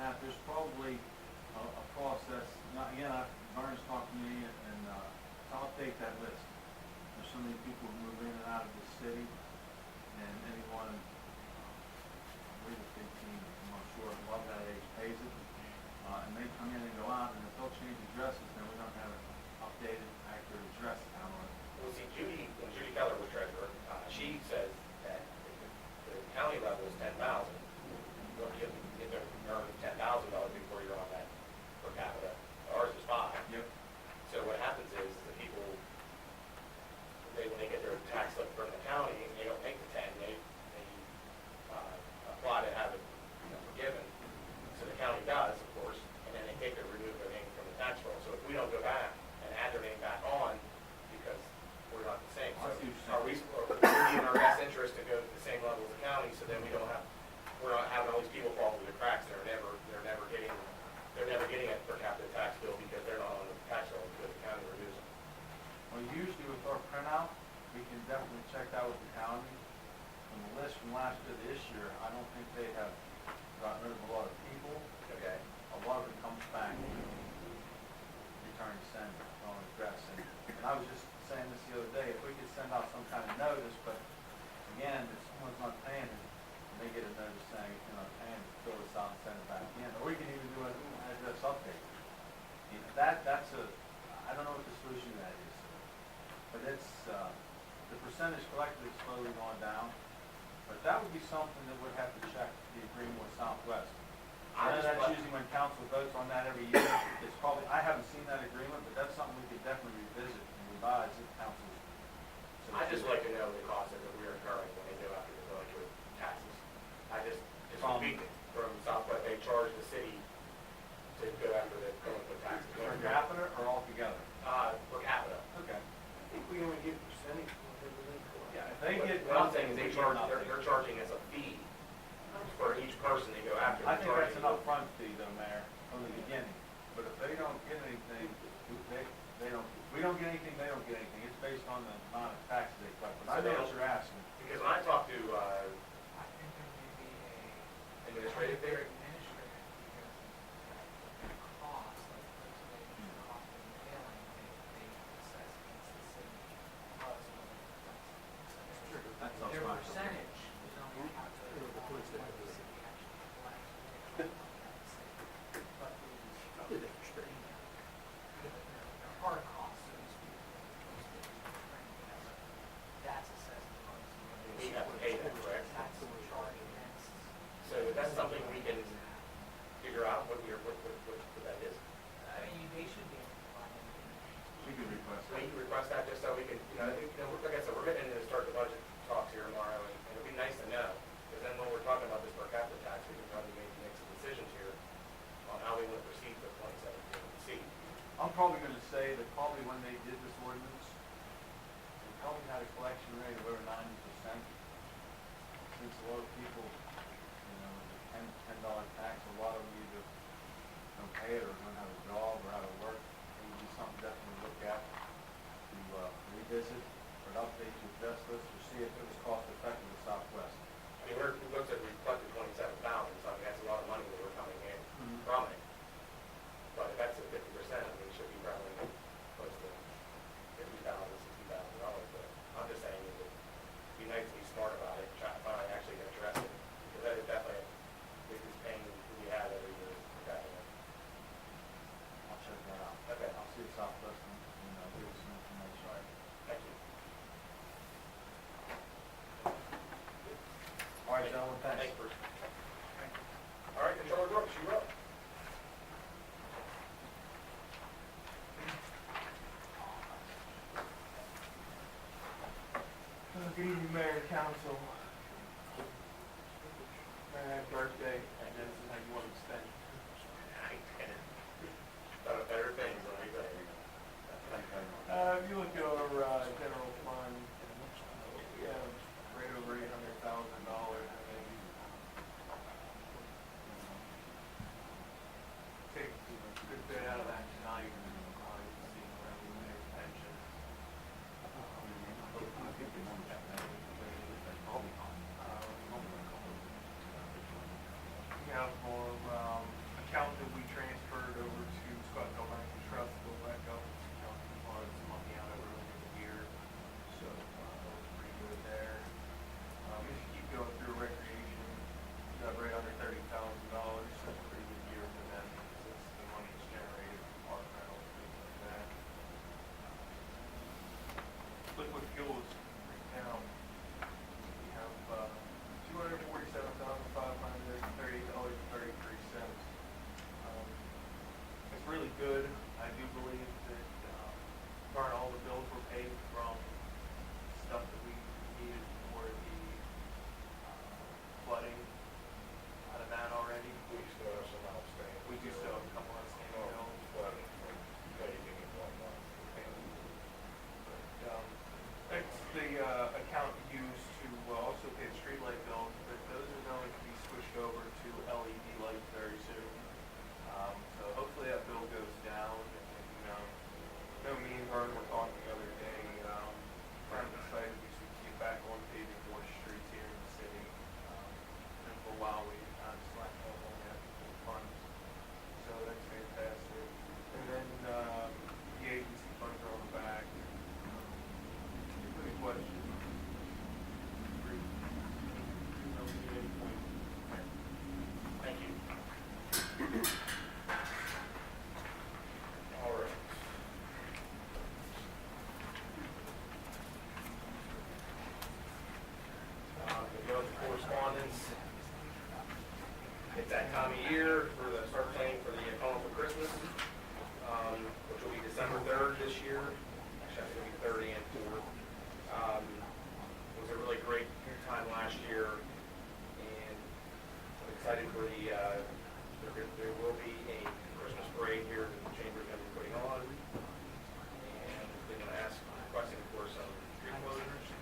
Matt, there's probably a process, not, again, Vern's talked to me, and to update that list. There's so many people who move in and out of the city, and anyone, I believe it's 18, I'm not sure, above that age pays it. And they come in and go out, and if they'll change addresses, then we don't have an updated, accurate address down on it. Well, see, when Judy Keller was treasurer, she says that the county level is 10,000. You have to earn $10,000 before you're on that per capita. Ours is 5. Yep. So what happens is the people, when they get their tax slip from the county, and they don't make the 10, they apply to have it forgiven. So the county does, of course, and then they take remove their name from the tax roll. So if we don't go back and add their name back on, because we're not the same. So are we in our best interest to go to the same level as the county, so then we're not having all these people fall through the cracks. They're never getting a per capita tax bill because they're not on the tax roll because the county removes them. Well, usually with our printout, we can definitely check that with the county. From the list from last year to this year, I don't think they have gotten rid of a lot of people. Okay. A lot of it comes back, return to send on address. And I was just saying this the other day, if we could send out some kind of notice, but again, if someone's not paying it, and they get a notice saying you're not paying, fill this out and send it back in. Or we can even do an address update. You know, I don't know what the solution to that is. But it's, the percentage collected is slowly going down. But that would be something that we'd have to check the agreement with Southwest. I know that's usually when council votes on that every year. It's probably, I haven't seen that agreement, but that's something we could definitely revisit and revise if council. I just like to know the costs that we're incurring when they go after the village with taxes. From Southwest, they charge the city to go after the delinquent taxes. Per capita or altogether? Per capita. Okay. I think we only get a percentage of what they're willing for. Yeah, if they get What I'm saying nothing, is they they're get nothing. charging us a fee for each person they go after. I think that's an upfront fee though, Mayor, from the beginning. But if they don't get anything, we don't get anything, they don't get anything. It's based on the amount of taxes they collect. But I know what you're asking. Because when I talk to I think there may be administrative there, administrative, because the cost, like the cost of mailing, they assess against the city plus That's their not percentage is only calculated on what the city actually collects. But the hard costs, so to speak, that's assessed amongst we have to pay that, correct? tax charge against. So that's something we can figure out what that is. I mean, they should be able to find it. We could request Will that. you request that just so we can, like I said, we're getting into start the budget talks here tomorrow, and it'd be nice to know, because then when we're talking about this per capita tax, we can probably make some decisions here on how we want to proceed with 2017. I'm probably going to say that probably when they did this ordinance, they probably had a collection rate of over 90%. Since a lot of people, the $10 tax, a lot of them either don't pay it or don't have a job or out of work. It would be something definitely to look at, to revisit or to update your address list or see if it was cost effective with Southwest. I mean, we looked at, we collected 27,000, so I mean, that's a lot of money that we're coming in from it. But if that's at 50%, I mean, it should be probably close to $50,000, $60,000. But I'm just saying it would be nice to be smart about it and try to finally actually address it. Because that is definitely a biggest pain we have every year. I'll check that out. Okay. I'll see if Southwest can, give us some information. All right. Thank you. All right, gentlemen, thanks. Thanks, Bruce. All right, Controller Brooks, you're up. Good evening, Mayor and Council. Happy birthday, and this is how you want to spend. Thought of better things than we did. If you look over general fund, we have right over $800,000. I mean, take a good bit out of that tonight. You can see revenue and pension. We have for time of year for the start planning for the Collinsville Christmas, which will be December 3rd this year. Actually, I think it'll be 3rd and 4th. It was a really great time last year, and I'm excited for there will be a Christmas parade here that the Chamber's going to be putting on, and they're going to ask, requesting for some street closures.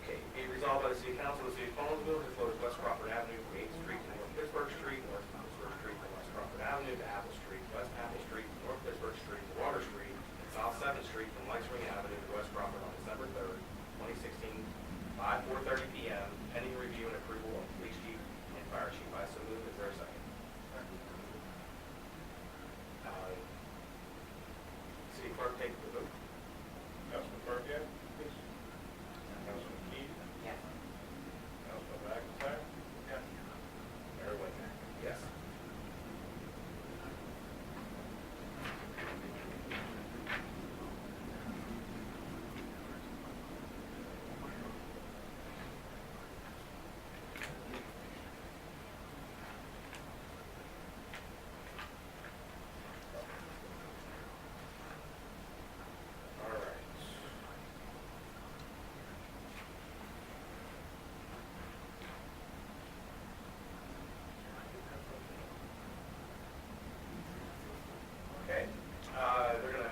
Okay, be resolved by the City Council of the City of Collinsville to close West Crawford Avenue from 8th Street to North Pittsburgh Street, North Pittsburgh Street to West Crawford Avenue to Apple Street, West Apple Street to North Pittsburgh Street to Water Street, and South 7th Street from Light Spring Avenue to West Crawford on December 3rd, 2016, by 4:30 p.m., pending review and approval of police chief and fire chief. I so move. Is there a second? City clerk, take the vote. Councilman Burkett? Yes. Councilman Key? Yes. Councilman McIntyre? Yes. Mayor Whitmer? Yes. All right. Okay, they're gonna,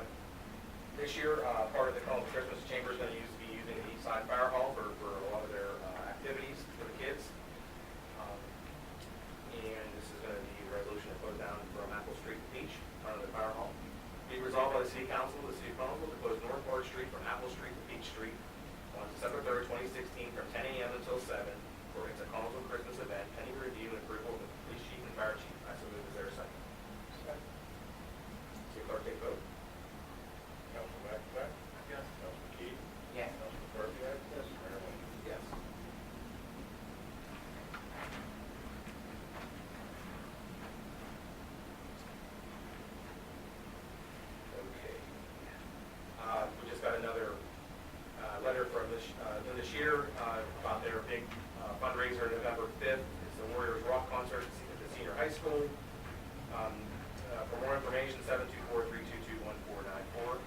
this year, part of the Collinsville Christmas Chamber is gonna be using the East Side Fire Hall for a lot of their activities for the kids. And this is gonna be a resolution to close down from Apple Street to Peach, in front of the Fire Hall. Be resolved by the City Council of the City of Collinsville to close North Water Street from Apple Street to Peach Street on December 3rd, 2016, from 10 a.m. until 7 for it's a Collinsville Christmas event, pending review and approval of the police chief and fire chief. I so move. Is there a second? City clerk, take vote. Councilman McIntyre? Yes. Councilman Key? Yes. Councilman Burkett? Yes. Mayor Whitmer? Yes. Okay. We just got another letter from Linda Shear about their big fundraiser November 5th. It's the Warriors Rock Concert at the senior high school. For more information, 724-322-1494.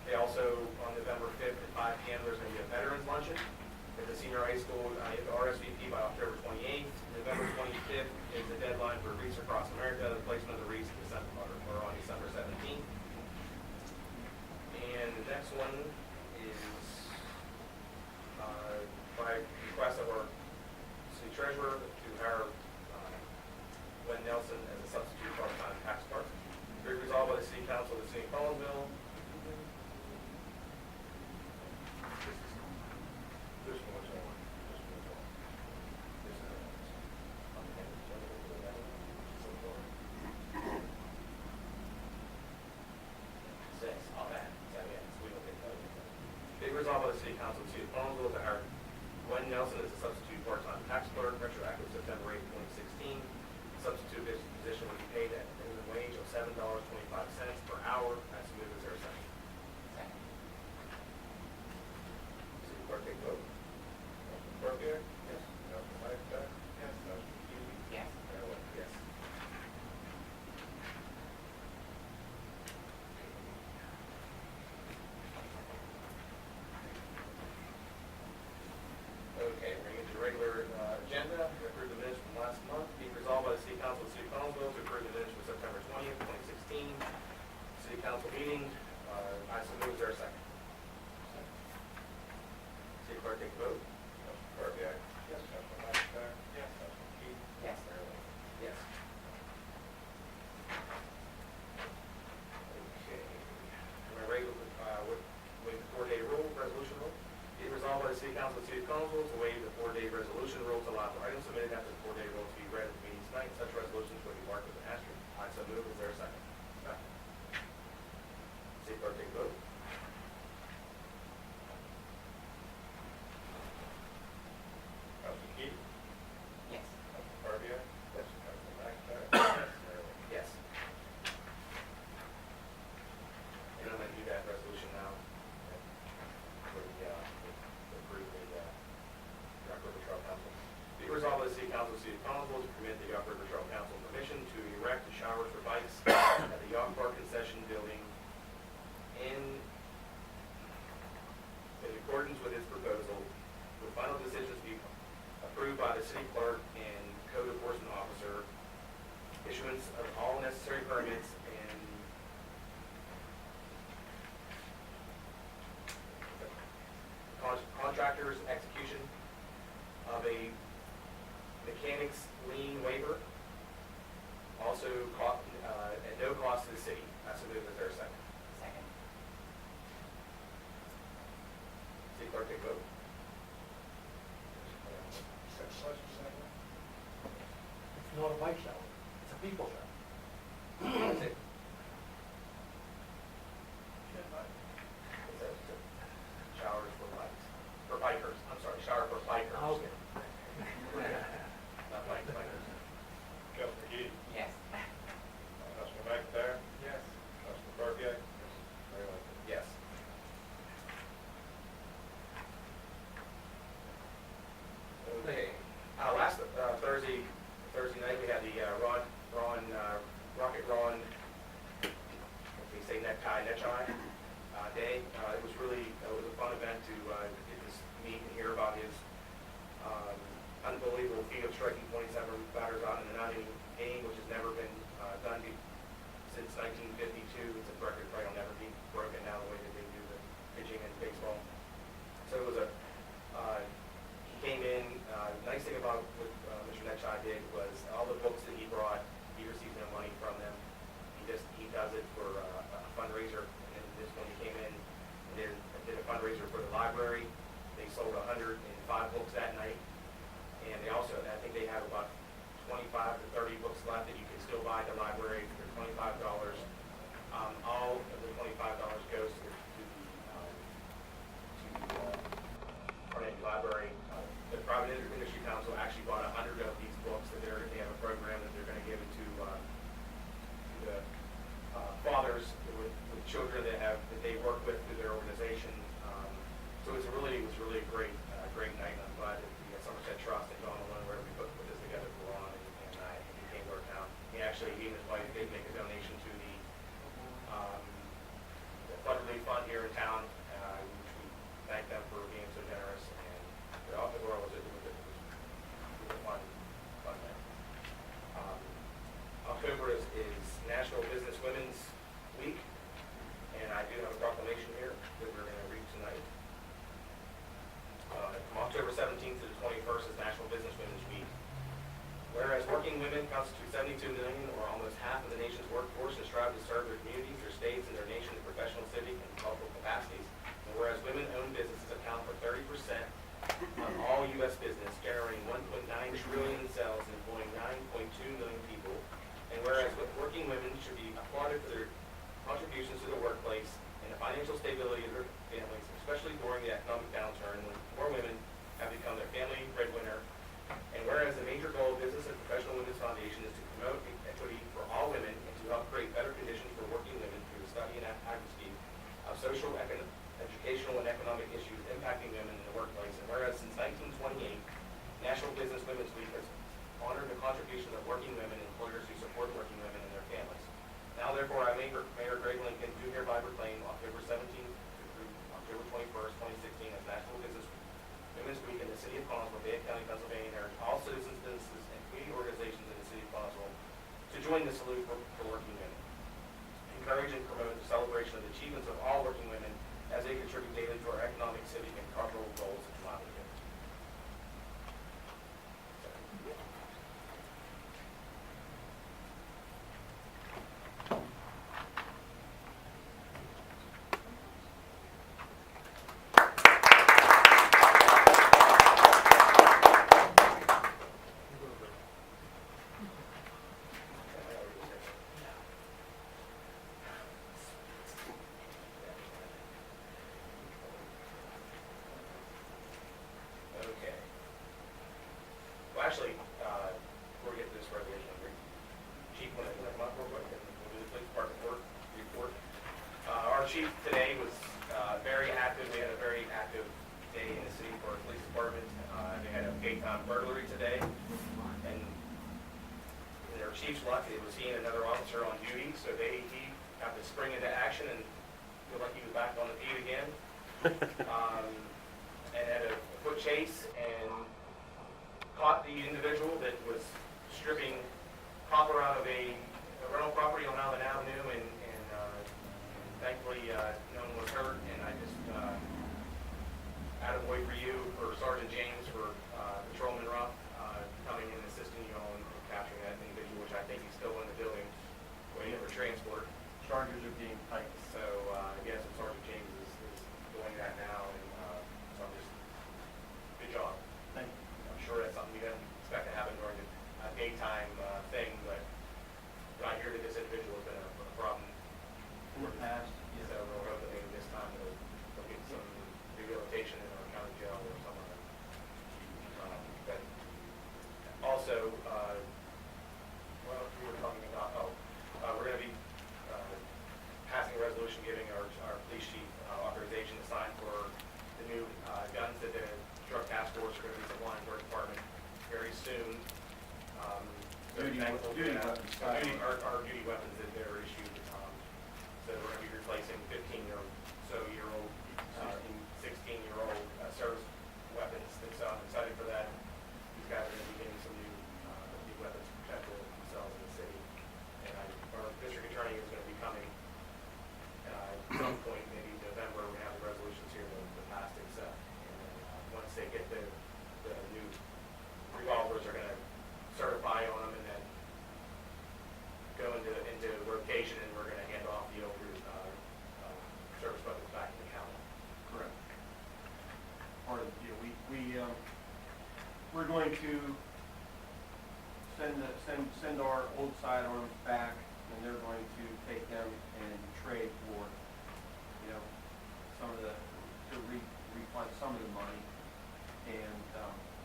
They also, on November 5th at 5 p.m., there's going to be a veterans luncheon at the senior high school. You have to RSVP by October 28th. November 25th is the deadline for wreaths across America. The placement of the wreaths are on December 17th. And the next one is by request of our city treasurer to hire Glenn Nelson as a substitute part-time tax clerk. Be resolved by the City Council of the City of Collinsville. This one's on. This one's on. This is Six, all that. So, yeah, so we don't get that. Be resolved by the City Council of the City of Collinsville to hire Glenn Nelson as a substitute part-time tax clerk, retroactive September 8, 2016. Substitute position will be paid at a minimum wage of $7.25 per hour. As smooth as there a second. Second. City clerk, take vote. Councilman Burkett? Yes. Councilman McIntyre? Yes. Councilman Key? Yes. Mayor Whitmer? Yes. Okay, we're going to the regular agenda. We approve the minutes from last month. Be resolved by the City Council of the City of Collinsville to approve the minutes from September 20th, 2016. City Council meeting. I so move. Is there a second? City clerk, take the vote. Councilman Burkett? Yes. Councilman McIntyre? Yes. Councilman Key? Yes. Mayor Whitmer? Yes. Okay. My regular, with the 4-day rule, resolution rule. Be resolved by the City Council of the City of Collinsville to waive the 4-day resolution rule to allow for items submitted after the 4-day rule to be read at the meeting tonight. Such resolutions will be marked with an asterisk. I so move. Is there a second? Second. City clerk, take the vote. Councilman Key? Yes. Councilman Burkett? Yes. Councilman McIntyre? Yes. Mayor Whitmer? Yes. And I'm going to do that resolution issuance of all necessary permits and contractor's execution of a mechanics lien waiver, also at no cost to the city. That's a move. Is there a second? Second. City clerk, take vote. It's not a bike shower, it's a people shower. That's it. Showers for bikes, for bikers, I'm sorry, shower for bikers. Okay. Not bikes, bikers. Councilman Key, Yes. Councilman McIntyre, Yes. Councilman Burkett, Mayor Lambert. Yes. Okay, last Thursday night, we had the Rocket Ron, we say necktie day. It was a fun event to get to meet and hear about his unbelievable feat of striking 27 batters out in a 9-inning game, which has never been done since 1952. It's a record probably will never be broken now the way that they do the pitching in baseball. So it was he came in, nice thing about what Mr. Netchai did was all the books that he brought, he received no money from them. He does it for a fundraiser, and this one he came in and did a fundraiser for the library. They sold 105 books that night, and they also, I think they have about 25 to 30 books left that you can still buy at the library for $25. All of the $25 goes to Carnegie Library. The Private Industry Council actually bought 100 of these books that they have a program that they're going to give it to the fathers with children that they work with through their organization. So it was really a great night. And I'm glad that the Somerset Trust and John Malone where we put this together for Ron and he came to our town. He and his wife did make a donation to the flood relief fund here in town, which we thank them for being so generous. And the world was a fun night. October is National Business Women's Week, and I do have a proclamation here that we're going to read tonight. From October 17th to the 21st is National Business Women's Week. Whereas working women constitute 72 million, or almost half of the nation's workforce, and strive to serve their communities, their states, and their nation in professional, civic, and cultural capacities. And whereas women-owned businesses account for 30% of all U.S. business, generating 1.9 trillion in sales and employing 9.2 million people. And whereas working women should be applauded for their contributions to the workplace and the financial stability of their families, especially during the economic downturn when more women have become their family breadwinner. And whereas the major goal of Business and Professional Women's Foundation is to promote equity for all women and to help create better conditions for working women through the study and advocacy of social, educational, and economic issues impacting women in the workplace. And whereas since 1928, National Business Women's Week has honored the contributions of working women and employers who support working women and their families. Now, therefore, I, Mayor Greg Lincoln, do hereby proclaim October 17th through October 21st, 2016 as National Business Women's Week in the City of Collinsville, Fayette County, Pennsylvania, and urge all citizens, businesses, and community organizations in the City of Collinsville to join the salute for working women. Encourage and promote the celebration of the achievements of all working women as they contribute daily to our economic, civic, and cultural goals and livelihood. Okay. Well, actually, we'll get to this resolution. Chief, when I come up, we'll do the police department report. Our chief today was very active. We had a very active day in the city for our police department. They had a daytime burglary today, and their chief's luck, it was seeing another officer on duty, so he got to spring into action and feel like he was back on the beat again. And had a foot chase and caught the individual that was stripping poplar out of a rental property on Allen Avenue, and thankfully, no one was hurt, and I just, attaboy for you, for Sergeant James, for Patrolman Ruff, coming in and assisting you on capturing that individual, which I think he's still in the building, waiting for transport. Chargers are being tight. So, yes, and Sergeant James is doing that now, and so I'm just, good job. Thank you. I'm sure that's something we didn't expect to happen during a daytime thing, but I hear that this individual has been a problem. In the past, So we're hoping maybe this time they'll get some rehabilitation in our county jail or somewhere. But also, well, we were talking about, we're going to be passing a resolution giving our police chief authorization to sign for the new guns that the drug task force are going to be supplying to our department very soon. Duty thankful for duty that. weapons. Our duty weapons that they're issued. So we're going to be replacing 15-year-old, 16-year-old service weapons. And so I'm excited for that. These guys are going to be getting some new weapons to protect themselves in the city. And our district attorney is going to be coming at some point, maybe November. We're going to have the resolutions here to pass it. And then once they get the new revolvers, are going to certify on them and then go into rotation, and we're going to hand off the old service weapons back to the county. Correct. Part of the deal, we're going to send our old sidearms back, and they're going to take them and trade for, some of the, to refund some of the money, and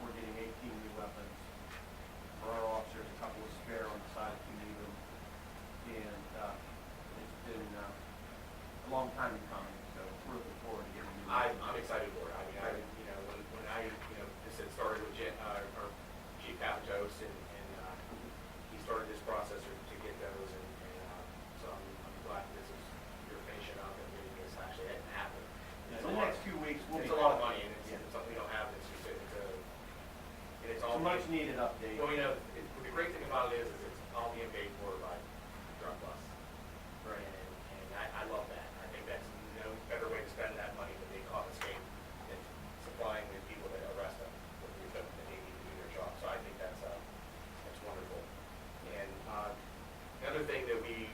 we're getting 18 new weapons for our officers, a couple of spare on the side if we need them, and it's been a long time coming, so we're looking forward to getting new weapons. I'm excited for it. I mean, when I just had started with our Chief Capitos, and he started this process to get those, and so I'm glad this is, you're finishing up and getting this actually happen. In the next few weeks, we'll It's be. a lot of money, and it's something we don't have. It's just, it's all. It's a much needed update. Well, the great thing about it is it's all being paid for by drug busts. Right. And I love that. I think that's no better way to spend that money than they confiscate and supplying the people that arrest them with the equipment that they need to do their job. So I think that's wonderful. And the other thing that we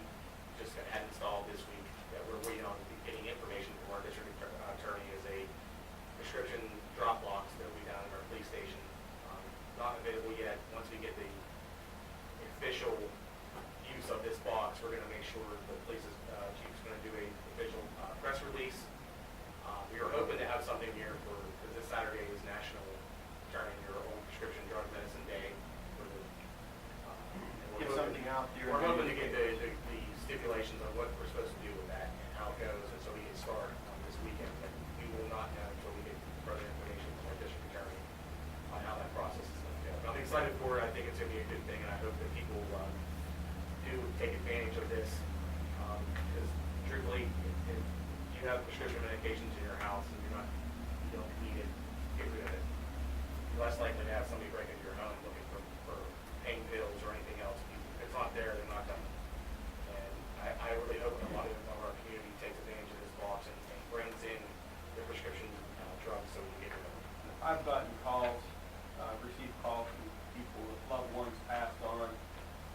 just had installed this week that we're waiting on getting information from our district attorney is a prescription drop box that will be down in our police station. Not available yet. Once we get the official use of this box, we're going to make sure the police chief's going to do a official press release. We were hoping to have something here because this Saturday is National Turning Your Own Prescription Drug Medicine Day. Get something out there. We're hoping to get the stipulations on what we're supposed to do with that and how it goes, and so we can start this weekend. But we will not know until we get further information from our district attorney on how that process is going to go. But I'm excited for it. I think it's going to be a good thing, and I hope that people do take advantage of this. Because truthfully, if you have prescription medications in your house and you don't need it, get rid of it. You're less likely to have somebody break into your home looking for pain pills or anything else. If it's not there, they're not coming. And I really hope that a lot of our community takes advantage of this box and brings in the prescription drugs so we can get rid of them. I've gotten calls, received calls from people with loved ones passed on.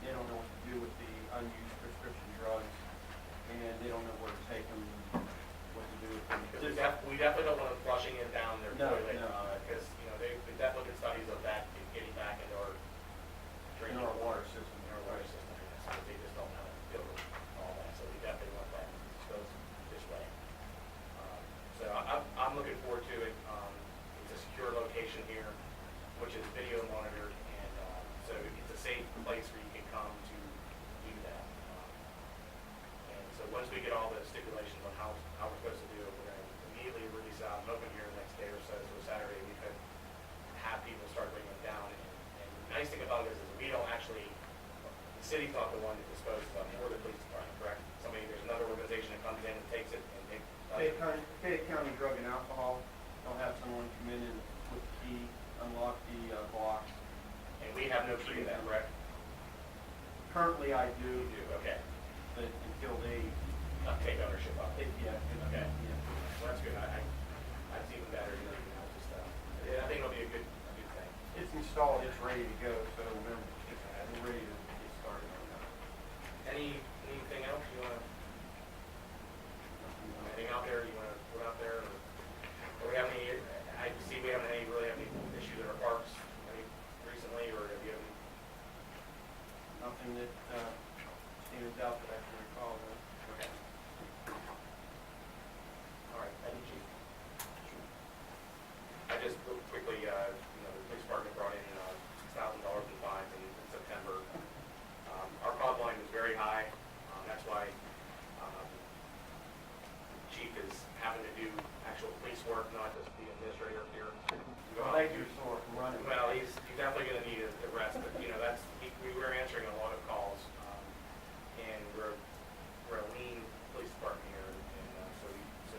They don't know what to do with the unused prescription drugs, and they don't know where to take them, what to do with them. Because we definitely don't want them flushing it down their No, toilet, no. because, they've definitely done studies of that getting back into our In drinking our water system. in our water system, so they just don't know how to deal with all that, so we definitely want that disposed this way. So I'm looking forward to it. It's a secure location here, which is video monitored, and so it's a safe place where you can come to do that. And so once we get all the stipulations on how we're supposed to do it, we're going to immediately release out. I'm hoping here the next day or so, so Saturday, we could have people start bringing them down. And the nice thing about it is we don't actually, the city's not the one that disposes of them, or the police department, correct? There's another organization that comes in and takes it, and they. Fayette County Drug and Alcohol, they'll have someone come in and with the key, unlock the box. And we have no key to that, correct? do, You do, okay. but until they, Take ownership of it. yeah. Okay. Yeah. Well, that's good. That's even better, you know, just, yeah, I think it'll be a good thing. It's installed, it's ready to go, so we're ready to get started on that. Anything else you wanna, anything out there you wanna put out there? Or do we have any, I see we haven't really have any issues in our parks, recently, or have you have any? Nothing that, stands out that I can recall, though. Okay. All right, thank you, Chief. I just real quickly, the police department brought in $6,000 in fines in September. Our call volume is very high. That's why Chief is having to do actual police work, not just the administrator here. My legs are sore from running. Well, he's definitely going to need a rest, but, we were answering a lot of calls, and we're a lean police department here, and so it's,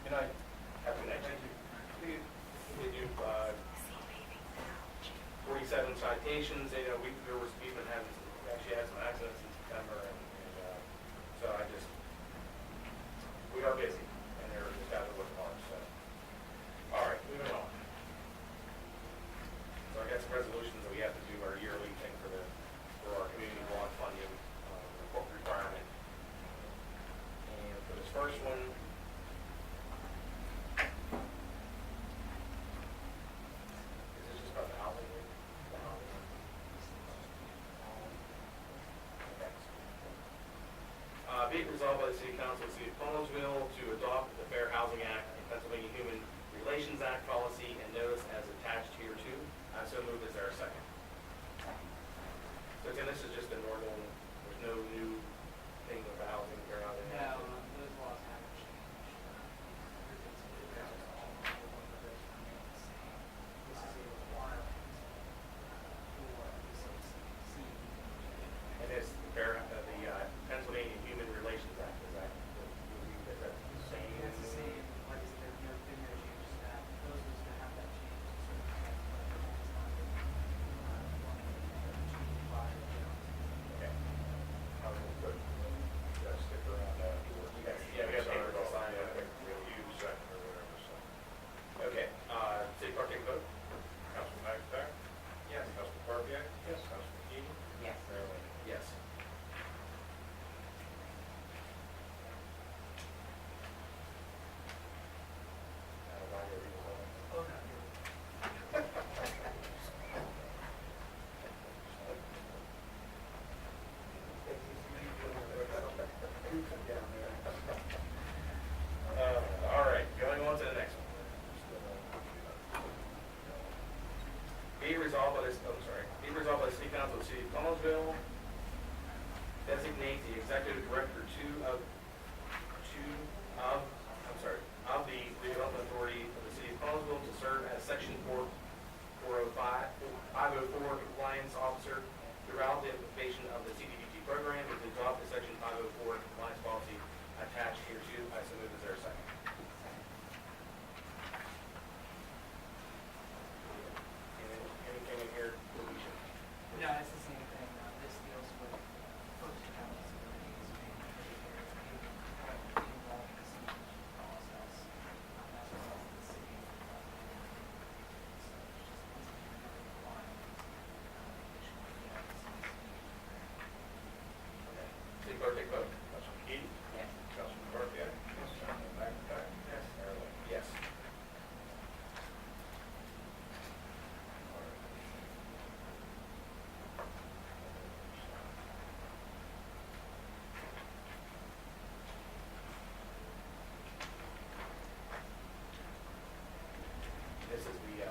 Good night. have a good night. Thank you. We do, 47 citations, we've been having, actually had some accidents in September, and so we are busy, and there's guys are working hard, so. All right, moving on. So I got some resolutions that we have to do our yearly thing for our community bond funding, requirement. And for this first one, is this just about the housing? The housing? Okay. Be it resolved by the City Council of the City of Collinsville to adopt the Fair Housing Act and Pennsylvania Human Relations Act policy and notice as attached here too. I so move. Is there a second? So again, this is just a normal, there's no new thing with the housing, fair housing. No, those laws haven't changed. All of those remain the same. This is a requirement for the CDC. And it's the Pennsylvania Human Relations Act, is that the same? It's the same, like I said, there's been no changes to that. Those was to have that changed. So it's not changed by the Okay. I was gonna put, you gotta stick around afterwards. Yeah, we got papers to sign, You second or whatever, so. Okay, city clerk, take a vote. Councilman McIntyre? Yes. Councilman Barbier? Yes. Councilman Keenan? Yes. Mayor Lambert? Yes. Oh, no, you're. All right, going on to the next one. Be it resolved by this, be it resolved by the City Council of the City of Collinsville, designate the executive director of the redevelopment authority of the City of Collinsville to serve as Section 504 compliance officer throughout the implementation of the CDBG program, and to adopt the Section 504 compliance policy attached here too. I so move. Is there a second? Anything in here that we should? No, it's the same thing. This deals with folks who have disabilities being treated here, being involved in the CDBG process, as well as the city. City clerk, take a vote. Councilman Keenan? Yes. Councilman Barbier? Councilman McIntyre? Yes. Mayor Lambert? Yes. This is the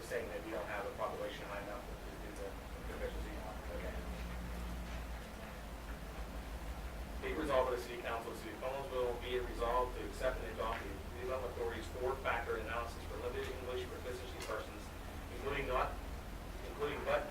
saying that we don't have a population high enough to do the efficiency. Okay. Be it resolved by the City Council of the City of Collinsville, be it resolved to accept and adopt the redevelopment authority's four-factor analysis for limited English proficiency persons, including but